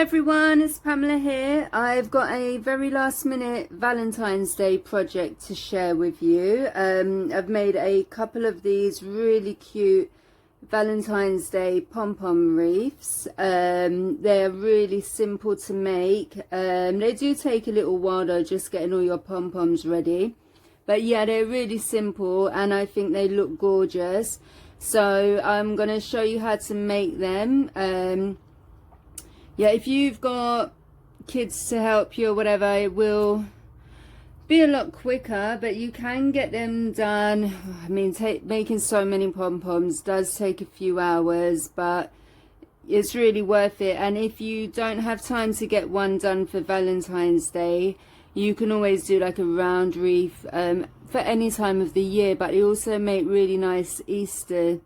everyone, it's Pamela here. I've got a very last minute Valentine's Day project to share with you. I've made a couple of these really cute Valentine's Day pom-pom wreaths. They're really simple to make. They do take a little while though, just getting all your pom-poms ready. But yeah, they're really simple and I think they look gorgeous. So I'm going to show you how to make them. Yeah, if you've got kids to help you or whatever, it will be a lot quicker, but you can get them done. I mean, making so many pom-poms does take a few hours, but it's really worth it. And if you don't have time to get one done for Valentine's Day, you can always do like a round wreath for any time of the year, but they also make really nice Easter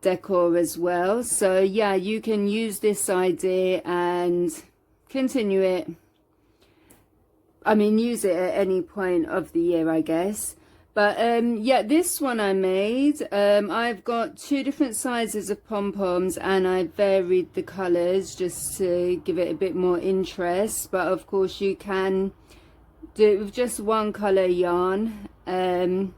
decor as well. So yeah, you can use this idea and continue it. I mean, use it at any point of the year, I guess. But yeah, this one I made, I've got two different sizes of pom-poms and I varied the colors just to give it a bit more interest. But of course you can do it with just one color yarn and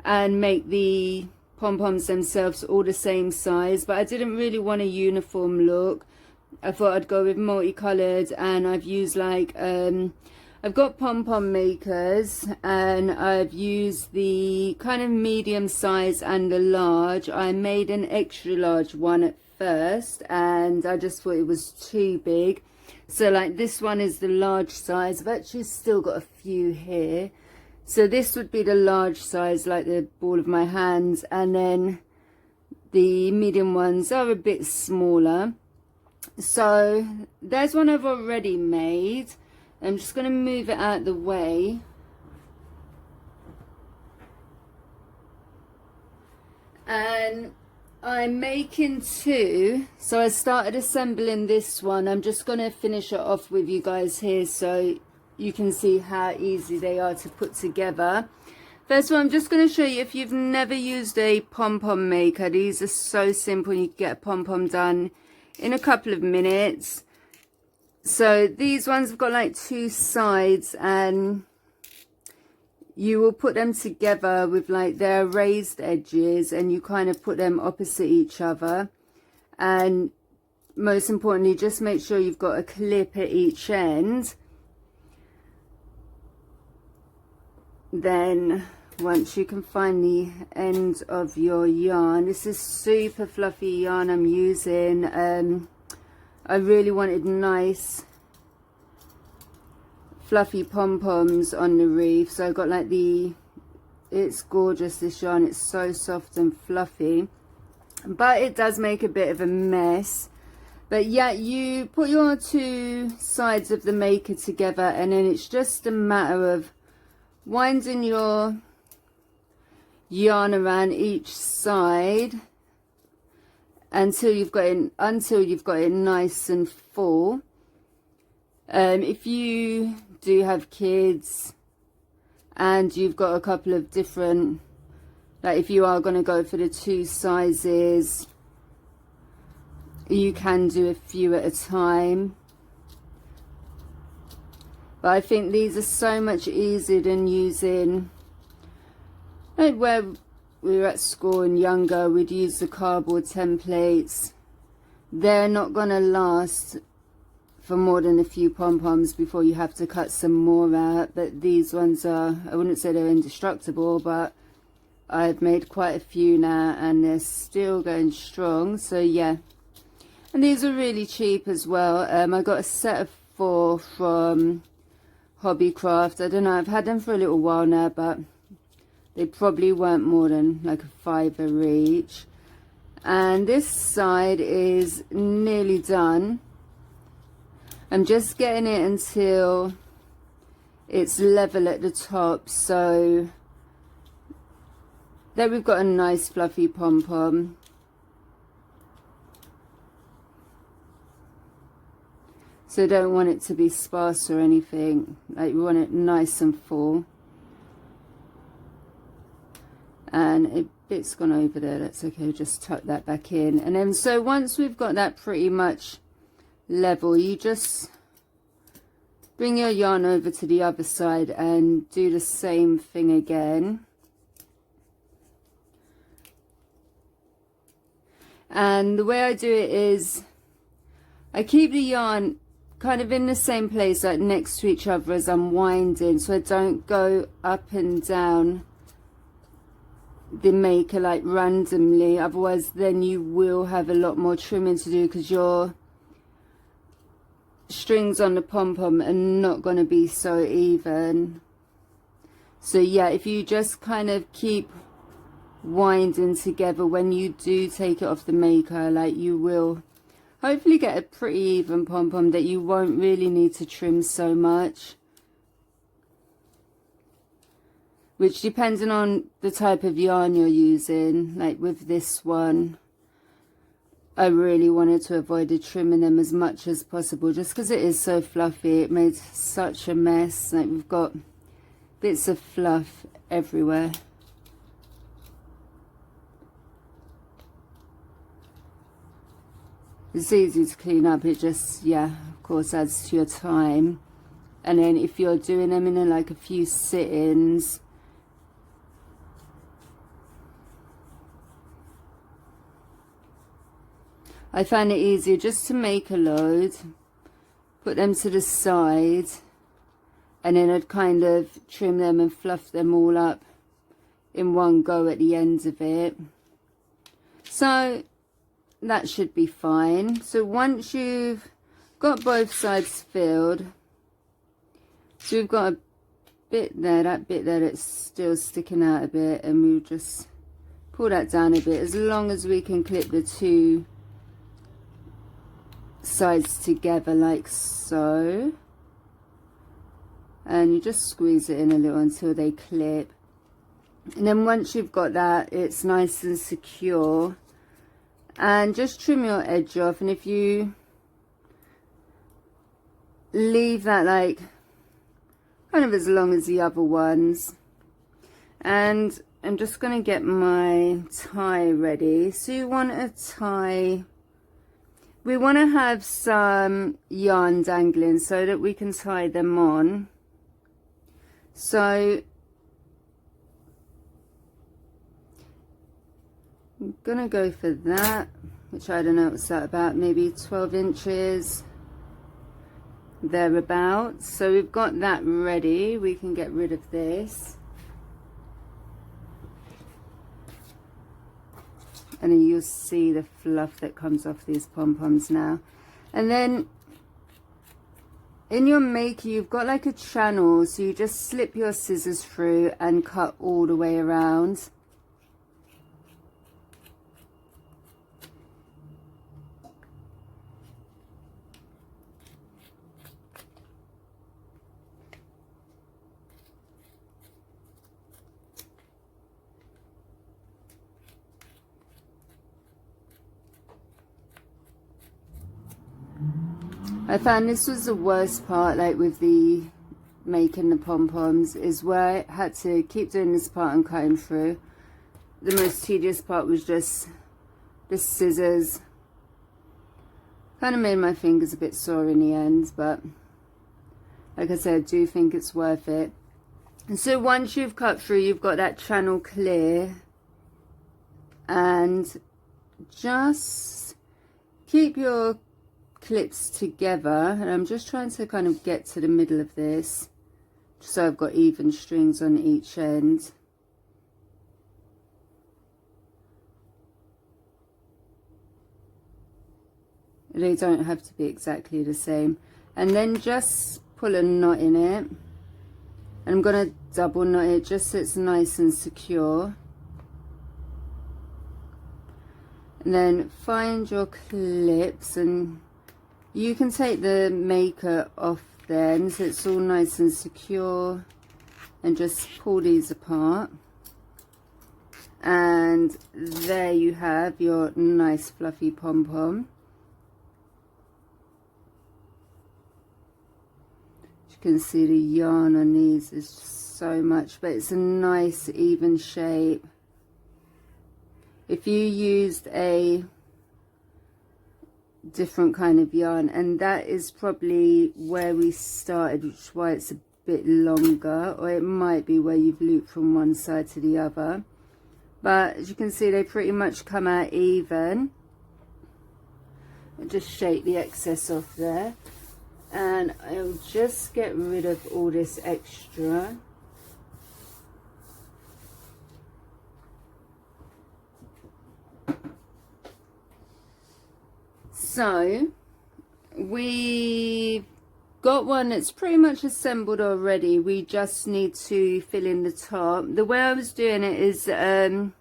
make the pom-poms themselves all the same size. But I didn't really want a uniform look. I thought I'd go with multicolored, and I've used like I've got pom-pom makers and I've used the kind of medium size and the large. I made an extra large one at first and I just thought it was too big, so like this one is the large size. I've actually still got a few here. So this would be the large size, like the ball of my hands, and then the medium ones are a bit smaller. So there's one I've already made. I'm just going to move it out of the way. And I'm making two. So I started assembling this one. I'm just going to finish it off with you guys here so you can see how easy they are to put together. First of all, I'm just going to show you, if you've never used a pom-pom maker, these are so simple. You can get a pom-pom done in a couple of minutes. So these ones have got like two sides and you will put them together with like their raised edges, and you kind of put them opposite each other. And most importantly, just make sure you've got a clip at each end. Then once you can find the end of your yarn, this is super fluffy yarn I'm using. I really wanted nice fluffy pom-poms on the wreath, so I got like it's gorgeous, this yarn. It's so soft and fluffy, but it does make a bit of a mess. But yeah, you put your two sides of the maker together and then it's just a matter of winding your yarn around each side until you've got it nice and full. If you do have kids and you've got a couple of different, like if you are going to go for the two sizes, you can do a few at a time. But I think these are so much easier than using, like where we were at school and younger, we'd use the cardboard templates. They're not going to last for more than a few pom-poms before you have to cut some more out. But these ones are, I wouldn't say they're indestructible, but I've made quite a few now and they're still going strong. So yeah, and these are really cheap as well. I got a set of 4 from Hobbycraft. I don't know, I've had them for a little while now, but they probably weren't more than like a £5 each. And this side is nearly done. I'm just getting it until it's level at the top. So there we've got a nice fluffy pom-pom. So don't want it to be sparse or anything. Like, we want it nice and full. And a bit's gone over there, that's okay, just tuck that back in. And then so once we've got that pretty much level, you just bring your yarn over to the other side and do the same thing again. And the way I do it is I keep the yarn kind of in the same place, like next to each other as I'm winding, so I don't go up and down the maker like randomly. Otherwise then you will have a lot more trimming to do, because your strings on the pom-pom are not going to be so even. So yeah, if you just kind of keep winding together when you do take it off the maker, like, you will hopefully get a pretty even pom-pom that you won't really need to trim so much, which, depending on the type of yarn you're using, like with this one, I really wanted to avoid trimming them as much as possible, just because it is so fluffy. It made such a mess. Like, we've got bits of fluff everywhere. It's easy to clean up. It just, yeah, of course, adds to your time. And then if you're doing them in like a few sit-ins, I find it easier just to make a load, put them to the side, and then I'd kind of trim them and fluff them all up in one go at the end of it. So that should be fine. So once you've got both sides filled, so we've got a bit there, that bit there that's still sticking out a bit, and we'll just pull that down a bit, as long as we can clip the two sides together like so. And you just squeeze it in a little until they clip. And then once you've got that, it's nice and secure. And just trim your edge off, and if you leave that like kind of as long as the other ones. And I'm just going to get my tie ready. So you want a tie, we want to have some yarn dangling so that we can tie them on. So I'm gonna go for that, which I don't know what's that about, maybe 12 inches thereabouts. So we've got that ready. We can get rid of this, and then you'll see the fluff that comes off these pom-poms now. And then in your maker you've got like a channel, so you just slip your scissors through and cut all the way around. I found this was the worst part, like with the making the pom-poms, is where I had to keep doing this part and cutting through. The most tedious part was just the scissors. Kind of made my fingers a bit sore in the end, but like I said, I do think it's worth it. And so once you've cut through, you've got that channel clear, and just keep your clips together. And I'm just trying to kind of get to the middle of this, so I've got even strings on each end. They don't have to be exactly the same. And then just pull a knot in it, and I'm going to double knot it just so it's nice and secure. And then find your clips, and you can take the maker off then, so it's all nice and secure, and just pull these apart. And there you have your nice fluffy pom-pom. You can see the yarn on these is so much, but it's a nice even shape. If you used a different kind of yarn, and that is probably where we started, which is why it's a bit longer, or it might be where you've looped from one side to the other. But as you can see, they pretty much come out even. I'll just shake the excess off there, and I'll just get rid of all this extra. So we got one that's pretty much assembled already. We just need to fill in the top. The way I was doing it is, so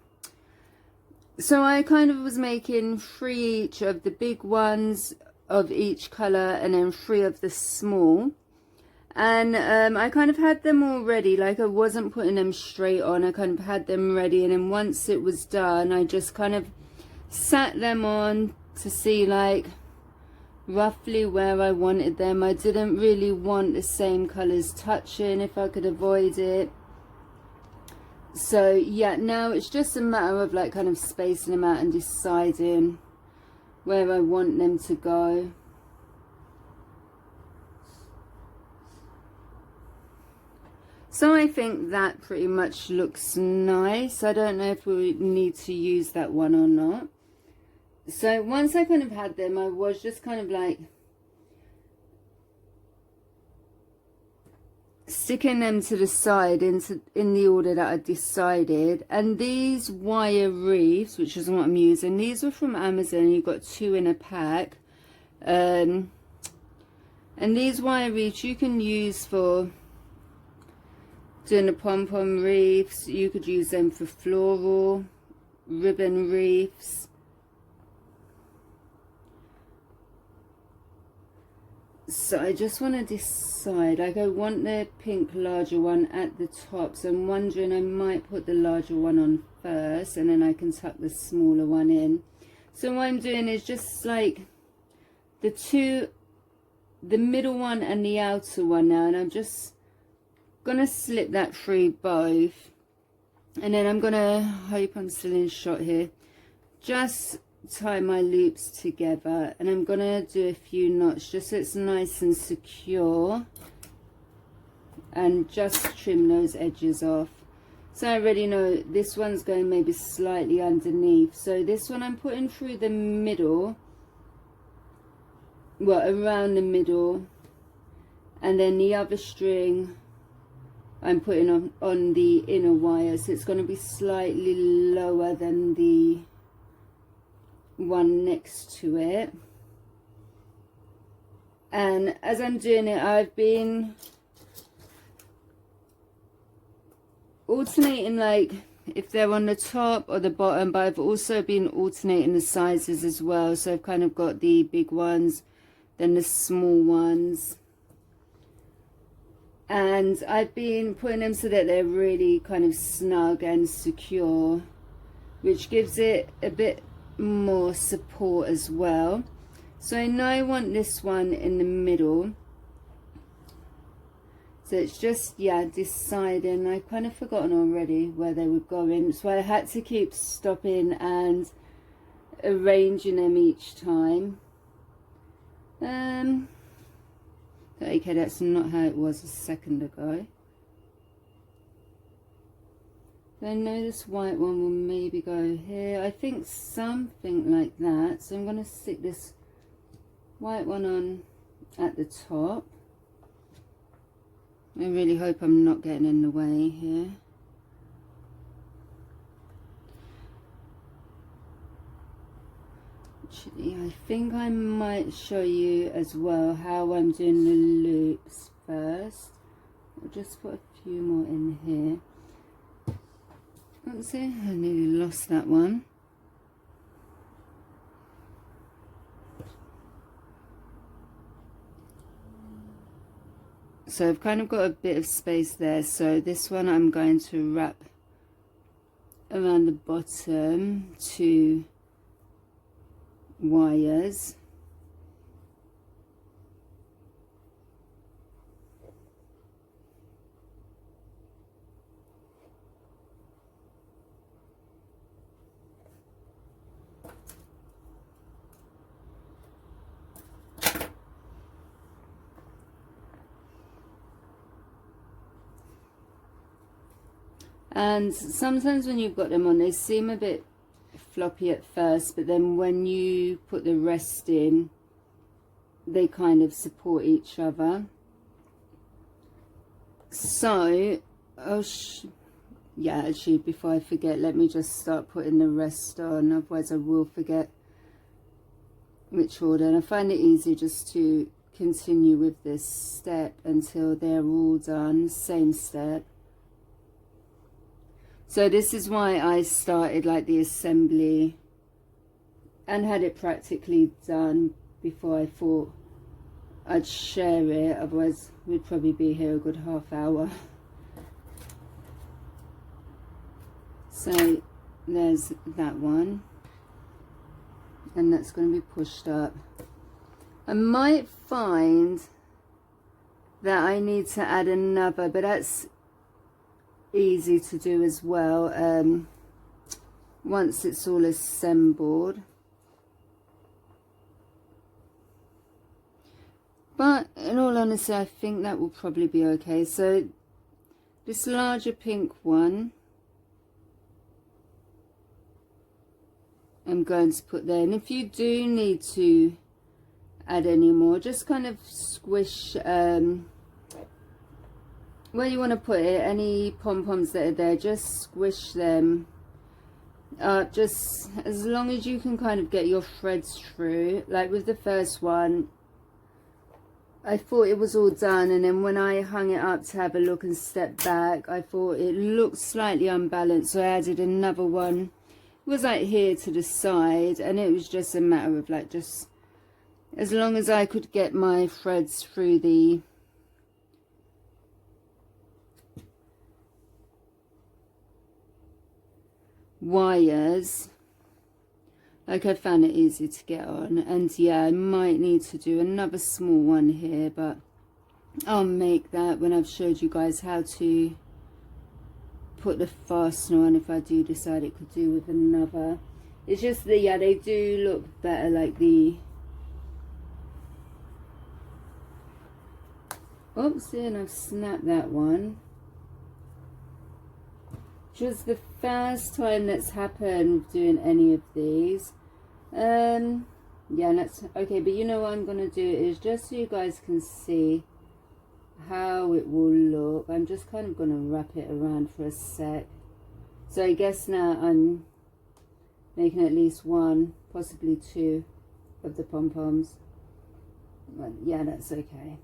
I kind of was making 3 each of the big ones of each colour, and then 3 of the small. And I kind of had them all ready, like I wasn't putting them straight on. I kind of had them ready, and then once it was done, I just kind of sat them on to see like roughly where I wanted them. I didn't really want the same colours touching if I could avoid it. So yeah, now it's just a matter of like kind of spacing them out and deciding where I want them to go. So I think that pretty much looks nice. I don't know if we need to use that one or not. So once I kind of had them, I was just kind of like sticking them to the side in the order that I decided. And these wire wreaths, which is what I'm using, these were from Amazon. You got 2 in a pack. And these wire wreaths you can use for doing the pom-pom wreaths. You could use them for floral ribbon wreaths. So I just want to decide, like I want the pink larger one at the top, so I'm wondering I might put the larger one on first and then I can tuck the smaller one in. So what I'm doing is just like the middle one and the outer one now, and I'm just gonna slip that through both, and then I'm gonna, hope I'm still in shot here, just tie my loops together, and I'm gonna do a few knots just so it's nice and secure, and just trim those edges off. So I already know this one's going maybe slightly underneath, so this one I'm putting through the middle, well, around the middle, and then the other string I'm putting on the inner wire, so it's going to be slightly lower than the one next to it. And as I'm doing it, I've been alternating like if they're on the top or the bottom, but I've also been alternating the sizes as well. So I've kind of got the big ones, then the small ones, and I've been putting them so that they're really kind of snug and secure, which gives it a bit more support as well. So I know I want this one in the middle, so it's just, yeah, deciding. I've kind of forgotten already where they were going, so I had to keep stopping and arranging them each time. Okay, that's not how it was a second ago. I know this white one will maybe go here. I think something like that. So I'm going to stick this white one on at the top. I really hope I'm not getting in the way here. Actually, I think I might show you as well how I'm doing the loops first. I'll just put a few more in here. Let's see, I nearly lost that one. So I've kind of got a bit of space there. So this one I'm going to wrap around the bottom 2 wires. And sometimes when you've got them on, they seem a bit floppy at first, but then when you put the rest in, they kind of support each other. So yeah, actually, before I forget, let me just start putting the rest on, otherwise I will forget which order. And I find it easier just to continue with this step until they're all done, same step. So this is why I started like the assembly and had it practically done before I thought I'd share it, otherwise we'd probably be here a good half hour. So there's that one, and that's going to be pushed up. I might find that I need to add another, but that's easy to do as well once it's all assembled. But in all honesty, I think that will probably be okay. So this larger pink one, I'm going to put there. And if you do need to add any more, just kind of squish where you want to put it, any pom-poms that are there, just squish them up, just as long as you can kind of get your threads through. Like with the first one, I thought it was all done, and then when I hung it up to have a look and step back, I thought it looked slightly unbalanced, so I added another one. It was like here to the side, and it was just a matter of like, just as long as I could get my threads through the wires, like I found it easy to get on. And yeah, I might need to do another small one here, but I'll make that when I've showed you guys how to put the fastener on, if I do decide it could do with another. It's just that, yeah, they do look better like the, oops, and I've snapped that one. Which was the first time that's happened doing any of these. Yeah, that's okay, but you know what I'm gonna do is, just so you guys can see how it will look, I'm just kind of gonna wrap it around for a sec. So I guess now I'm making at least one, possibly two of the pom-poms. But yeah, that's okay.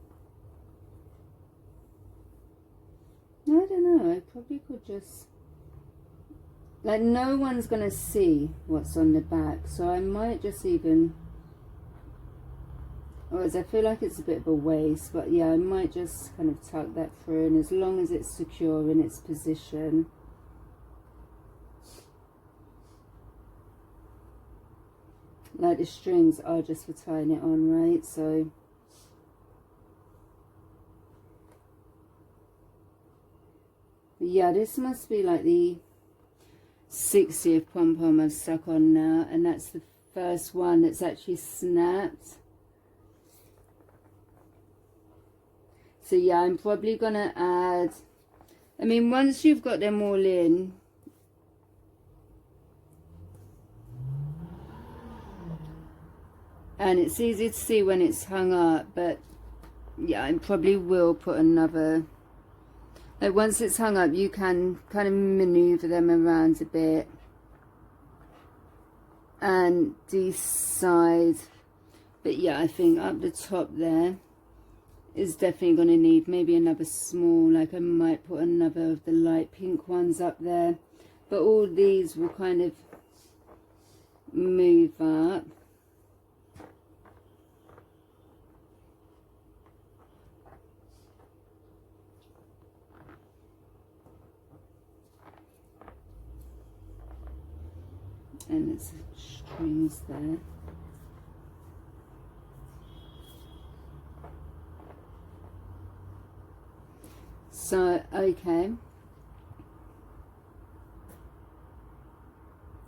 I don't know, I probably could just, like, no one's gonna see what's on the back, so I might just even, whereas I feel like it's a bit of a waste, but yeah, I might just kind of tuck that through, and as long as it's secure in its position. Like, the strings are just for tying it on, right? So yeah, this must be like the 60th pom-pom I've stuck on now, and that's the first one that's actually snapped. So yeah, I'm probably gonna add, I mean, once you've got them all in, and it's easy to see when it's hung up, but yeah, I probably will put another, like once it's hung up, you can kind of maneuver them around a bit and decide. But yeah, I think up the top there is definitely going to need maybe another small, like I might put another of the light pink ones up there, but all these will kind of move up. And there's strings there. So, okay.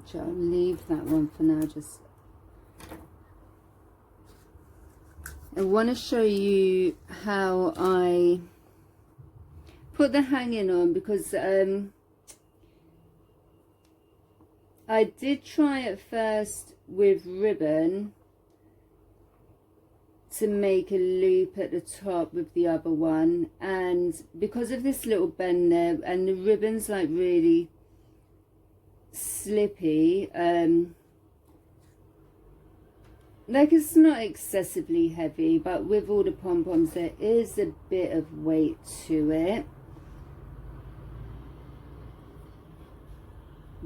So I'll leave that one for now. Just, I want to show you how I put the hanging on, because I did try at first with ribbon to make a loop at the top with the other one, and because of this little bend there and the ribbon's like really slippy, like it's not excessively heavy, but with all the pom-poms there is a bit of weight to it.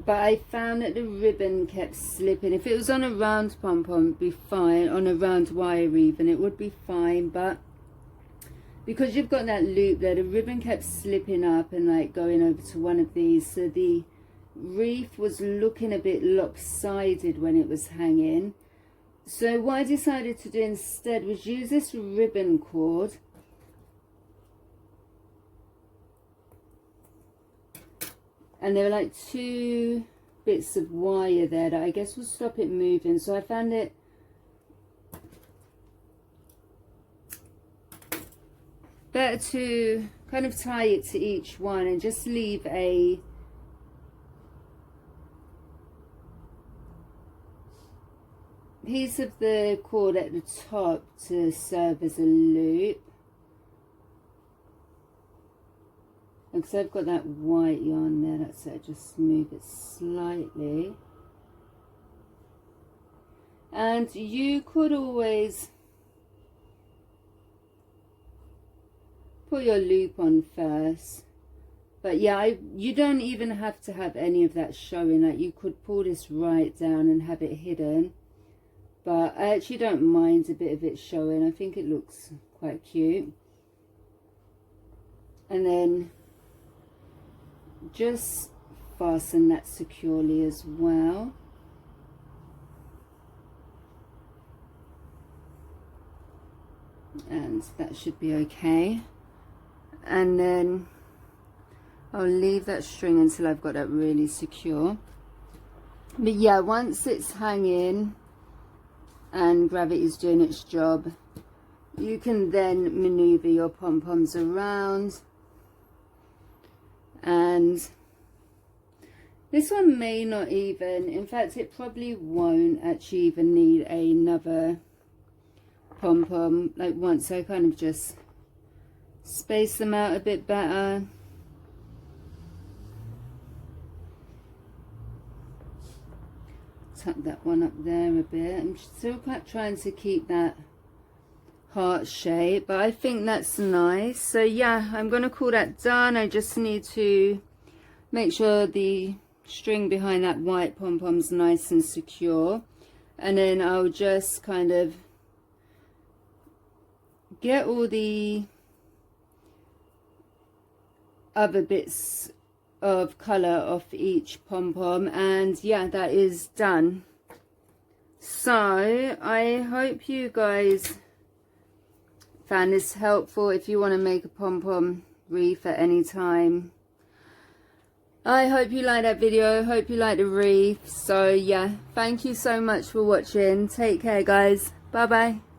But I found that the ribbon kept slipping. If it was on a round pom-pom, it'd be fine. On a round wire even, it would be fine. But because you've got that loop there, the ribbon kept slipping up and like going over to one of these. So the wreath was looking a bit lopsided when it was hanging. So what I decided to do instead was use this ribbon cord. And there were like 2 bits of wire there that I guess will stop it moving. So I found it better to kind of tie it to each one and just leave a piece of the cord at the top to serve as a loop. Because I've got that white yarn there, that's it, just move it slightly. And you could always put your loop on first. But yeah, you don't even have to have any of that showing. Like you could pull this right down and have it hidden. But I actually don't mind a bit of it showing. I think it looks quite cute. And then just fasten that securely as well. And that should be okay. And then I'll leave that string until I've got that really secure. But yeah, once it's hanging and gravity's doing its job, you can then maneuver your pom-poms around. And this one may not even, in fact it probably won't actually even need another pom-pom. Like once I kind of just space them out a bit better. Tuck that one up there a bit. I'm still quite trying to keep that heart shape, but I think that's nice. So yeah, I'm going to call that done. I just need to make sure the string behind that white pom-pom's nice and secure, and then I'll just kind of get all the other bits of colour off each pom-pom, and yeah, that is done. So I hope you guys found this helpful. If you want to make a pom-pom wreath at any time, I hope you like that video. Hope you like the wreath. So yeah, thank you so much for watching. Take care guys. Bye bye.